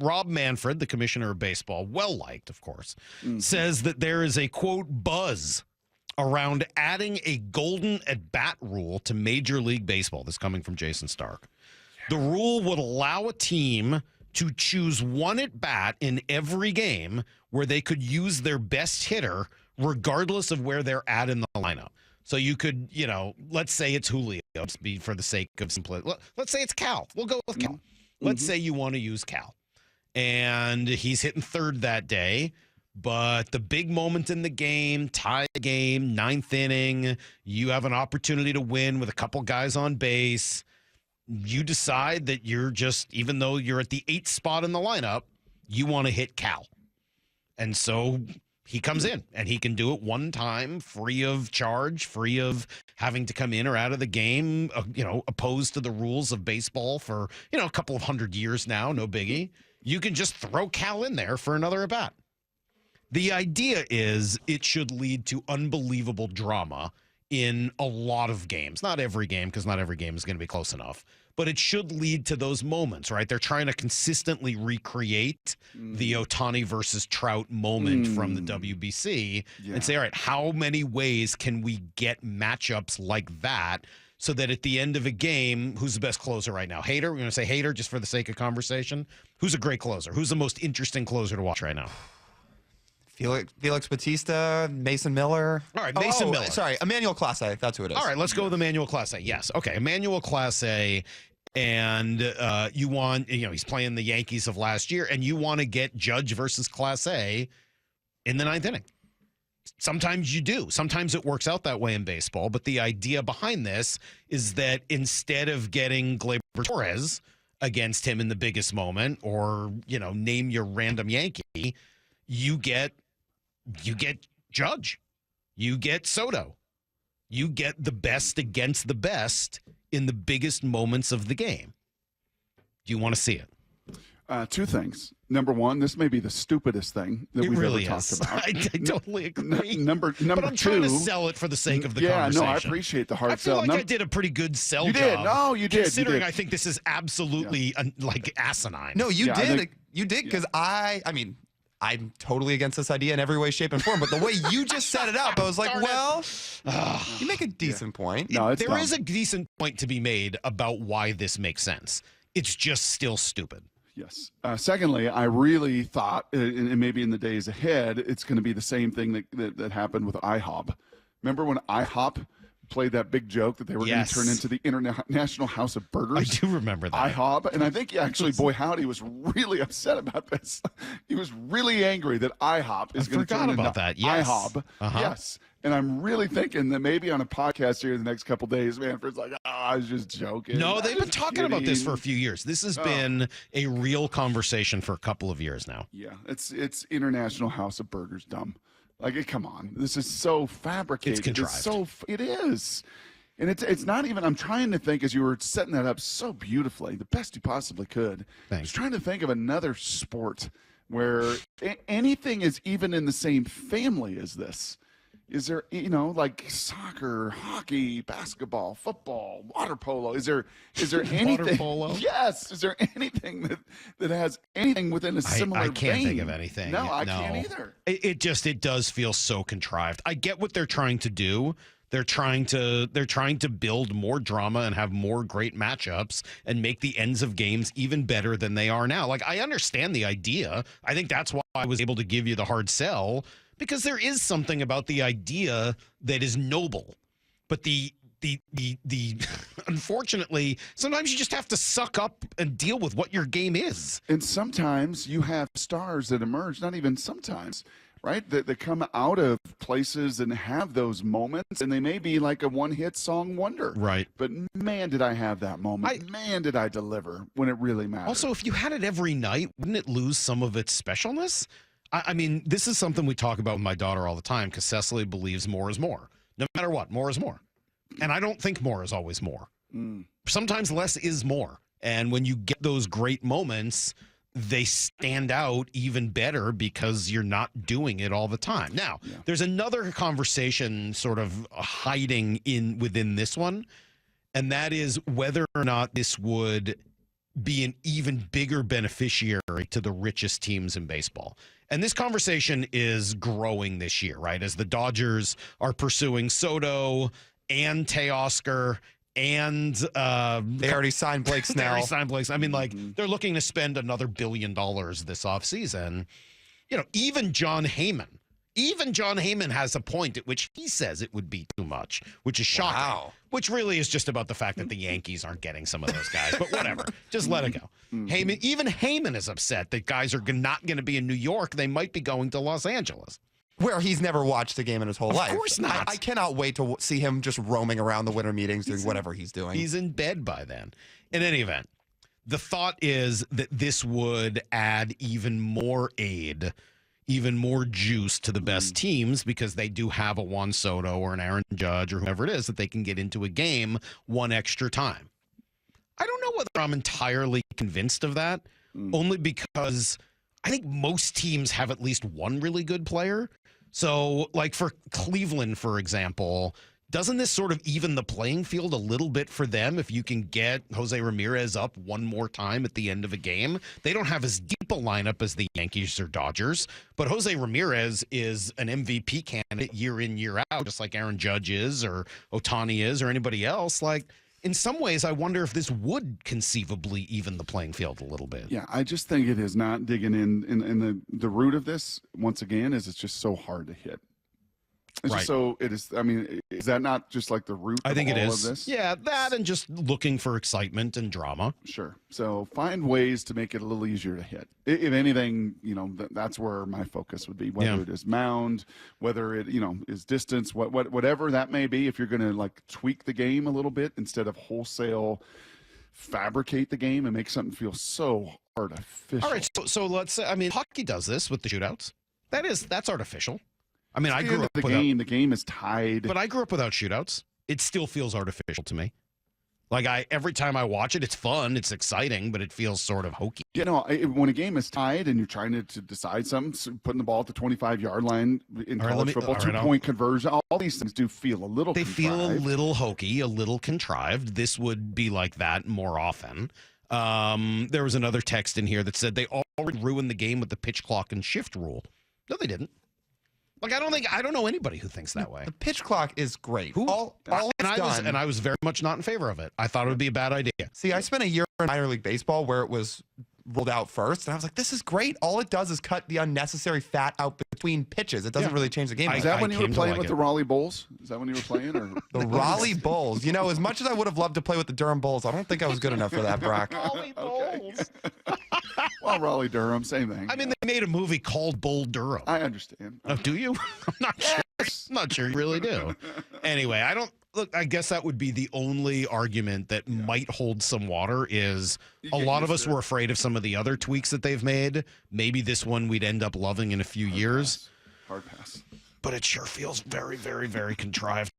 Rob Manfred, the commissioner of baseball, well-liked, of course, says that there is a, quote, buzz around adding a golden at-bat rule to Major League Baseball. This coming from Jason Stark. The rule would allow a team to choose one at-bat in every game where they could use their best hitter regardless of where they're at in the lineup. So you could, let's say it's Julio, for the sake of simplicity. Let's say it's Cal. We'll go with Cal. Let's say you want to use Cal. And he's hitting third that day. But the big moment in the game, tie game, ninth inning, you have an opportunity to win with a couple guys on base. You decide that you're just, even though you're at the 8th spot in the lineup, you want to hit Cal. And so he comes in, and he can do it one time, free of charge, free of having to come in or out of the game, opposed to the rules of baseball for, a couple of 100 years now, no biggie. You can just throw Cal in there for another at-bat. The idea is it should lead to unbelievable drama in a lot of games. Not every game, because not every game is going to be close enough. But it should lead to those moments, right? They're trying to consistently recreate the Ohtani versus Trout moment from the WBC and say, all right, how many ways can we get matchups like that so that at the end of a game, who's the best closer right now? Hader? We're going to say Hader just for the sake of conversation. Who's a great closer? Who's the most interesting closer to watch right now? Felix Bautista, Mason Miller. All right, Mason Miller. Sorry, Emmanuel Clase. That's who it is. All right, let's go with Emmanuel Clase. Yes. Okay, Emmanuel Clase. And you want, he's playing the Yankees of last year, and you want to get Judge versus Clase in the 9th inning. Sometimes you do. Sometimes it works out that way in baseball. But the idea behind this is that instead of getting Gleyber Torres against him in the biggest moment, or, name your random Yankee, you get Judge. You get Soto. You get the best against the best in the biggest moments of the game. Do you want to see it? Two things. Number one, this may be the stupidest thing that we've really ever talked about. I totally agree. Number but I'm two, trying to sell it for the sake of the conversation. Yeah, no, I appreciate the hard I sell. feel like I did a pretty good sell you job. Did. No, you did. Considering I think this is absolutely asinine. No, you did. You did, because I'm totally against this idea in every way, shape, and form. But the way you just set it up, I was like, well, you make a decent point. No, there is a decent point to be made about why this makes sense. It's just still stupid. Yes. Secondly, I really thought, and maybe in the days ahead, it's going to be the same thing that happened with IHOP. Remember when IHOP played that big joke that they were going to turn into the International House of Burgers? I do remember that. IHOP. And I think actually Boy Howdy was really upset about this. He was really angry that IHOP is going to turn into IHOP. Yes. And I'm really thinking that maybe on a podcast here in the next couple of days, Manfred's like, I was just joking. No, they've been talking about this for a few years. This has been a real conversation for a couple of years now. Yeah, it's International House of Burgers dumb. Like, come on. This is so fabricated. It's contrived. It is. And it's not even, I'm trying to think, as you were setting that up so beautifully, the best you possibly could. I was trying to think of another sport where anything is even in the same family as this. Is there, like soccer, hockey, basketball, football, water polo? Is there anything? Water polo? Yes. Is there anything that has anything within a similar I can't vein? Think of anything. No, I can't either. It does feel so contrived. I get what they're trying to do. They're trying to build more drama and have more great matchups and make the ends of games even better than they are now. Like, I understand the idea. I think that's why I was able to give you the hard sell, because there is something about the idea that is noble. But the unfortunately, sometimes you just have to suck up and deal with what your game is. And sometimes you have stars that emerge, not even sometimes, right? That come out of places and have those moments, and they may be like a one-hit song wonder. Right. But man, did I have that moment. Man, did I deliver when it really mattered. Also, if you had it every night, wouldn't it lose some of its specialness? I mean, this is something we talk about with my daughter all the time, because Cecily believes more is more. No matter what, more is more. And I don't think more is always more. Sometimes less is more. And when you get those great moments, they stand out even better because you're not doing it all the time. Now, there's another conversation sort of hiding within this one, and that is whether or not this would be an even bigger beneficiary to the richest teams in baseball. And this conversation is growing this year, right? As the Dodgers are pursuing Soto and Teoscar and they already signed Blake Snell. I mean, like, they're looking to spend another $1 billion this offseason. You know, even John Heyman has a point at which he says it would be too much, which is shocking. Wow. Which really is just about the fact that the Yankees aren't getting some of those guys. But whatever, just let it go. Even Heyman is upset that guys are not going to be in New York. They might be going to Los Angeles, where he's never watched a game in his whole life. Of course not. I cannot wait to see him just roaming around the winter meetings doing whatever he's doing. He's in bed by then. In any event, the thought is that this would add even more aid, even more juice to the best teams, because they do have a Juan Soto or an Aaron Judge or whoever it is that they can get into a game one extra time. I don't know whether I'm entirely convinced of that, only because I think most teams have at least one really good player. So, like for Cleveland, for example, doesn't this sort of even the playing field a little bit for them if you can get Jose Ramirez up one more time at the end of a game? They don't have as deep a lineup as the Yankees or Dodgers, but Jose Ramirez is an MVP candidate year in, year out, just like Aaron Judge is or Ohtani is or anybody else. Like, in some ways, I wonder if this would conceivably even the playing field a little bit. Yeah, I just think it is not digging in the root of this, once again, is it's just so hard to hit. It's Right. just so it is. I mean, is that not just like the root I think of it all is. of this? Yeah, that and just looking for excitement and drama. Sure. So find ways to make it a little easier to hit. If anything, you know, that's where my focus would be, whether it is mound, whether it, you know, is distance, whatever that may be. If you're going to like tweak the game a little bit instead of wholesale fabricate the game and make something feel so artificial. All right, so let's say, I mean, hockey does this with the shootouts. That's artificial. I mean, I grew up the game is tied. But I grew up without shootouts. It still feels artificial to me. Like every time I watch it, it's fun, it's exciting, but it feels sort of hokey. You know, when a game is tied and you're trying to decide something, so putting the ball at the 25-yard line in college football, two-point conversion, all these things do feel a little They contrived. feel a little hokey, a little contrived. This would be like that more often. There was another text in here that said they already ruined the game with the pitch clock and shift rule. No, they didn't. Like, I don't know anybody who thinks that way. The pitch clock is great. I was very much not in favor of it. I thought it would be a bad idea. See, I spent a year in minor league baseball where it was rolled out first, and I was like, this is great. All it does is cut the unnecessary fat out between pitches. It doesn't really change the game. Is that when you were playing with the Raleigh Bulls? Is that when you were playing? Or the Raleigh Bulls? You know, as much as I would have loved to play with the Durham Bulls, I don't think I was good enough for that, Brock. Raleigh Bulls. Well, Raleigh Durham, same thing. I mean, they made a movie called Bull Durham. I understand. Oh, do you? I'm not sure. I'm not sure you really do. Anyway, I guess that would be the only argument that might hold some water is a lot of us were afraid of some of the other tweaks that they've made. Maybe this one we'd end up loving in a few years. Hard pass. But it sure feels very, very, very contrived.